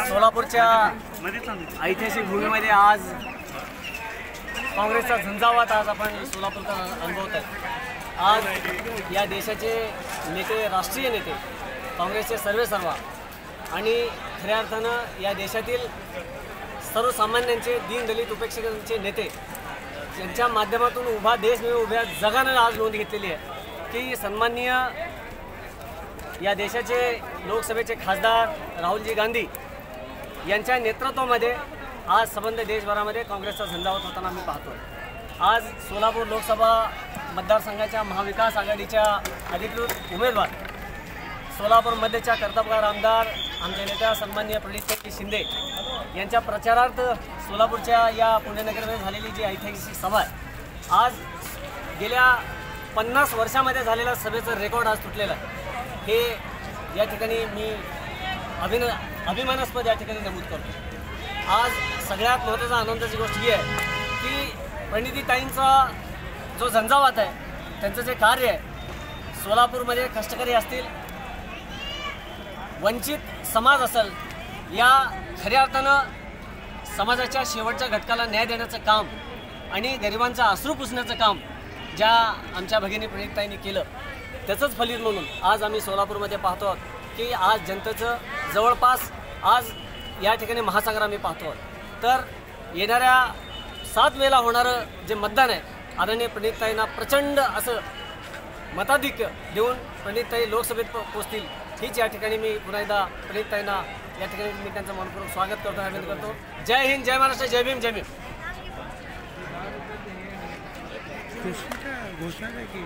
सोलापूरच्या ऐतिहासिक भूमीमध्ये आज काँग्रेसचा झंझावात आज आपण सोलापूरचा अनुभवत आहे। आज या देशाचे नेते, राष्ट्रीय नेते, काँग्रेसचे सर्वेसर्वा आणि खऱ्या अर्थानं या देशातील सर्वसामान्यांचे, दीनदलित उपेक्षितांचे नेते यांच्या माध्यमातून उभा देश नव्हे उभ्या जगानं आज नोंद घेतलेली आहे की सन्माननीय या देशाचे लोकसभेचे खासदार राहुलजी गांधी यांच्या नेतृत्वामध्ये आज संबंध देशभरामध्ये काँग्रेसचा झंझावात होताना आम्ही पाहतो। आज सोलापूर लोकसभा मतदारसंघाच्या महाविकास आघाडीच्या अधिकृत उमेदवार, सोलापूर मध्येच्या कर्तबगार आमदार आमचे नेत्या सन्माननीय प्रणितताई शिंदे यांच्या प्रचारार्थ सोलापूरच्या या पुण्यनगरमध्ये झालेली जी ऐतिहासिक सभा आहे, आज गेल्या 50 वर्षामध्ये झालेल्या सभेचं रेकॉर्ड आज तुटलेलं आहे। हे या ठिकाणी मी अभिमानास्पद या ठिकाणी नमूद करतो। आज सगळ्यात महत्त्वाचा आनंदाची गोष्ट ही आहे की प्रणितीताईंचा जो झंझावात आहे, त्यांचं जे कार्य आहे, सोलापूरमध्ये कष्टकरी असतील, वंचित समाज असेल, या खऱ्या अर्थानं समाजाच्या शेवटच्या घटकाला न्याय देण्याचं काम आणि गरिबांचा अश्रू पुसण्याचं काम ज्या आमच्या भगिनी प्रणितताईंनी केलं, त्याचंच फलित म्हणून आज आम्ही सोलापूरमध्ये पाहतो की आज जनतेचं जवळपास आज या ठिकाणी महासागर आम्ही पाहतो। तर येणाऱ्या 7 मेला होणारं जे मतदान आहे, आदरणीय प्रणितताईंना प्रचंड असं मताधिक्य देऊन प्रणितताई लोकसभेत पोहोचतील हीच या ठिकाणी मी पुन्हा एकदा प्रणितताईंना या ठिकाणी मी त्यांचं मनपूर्वक स्वागत करतो, अभिनंदन करतो। जय हिंद, जय महाराष्ट्र, जय भीम, जय भीम। घोषणा की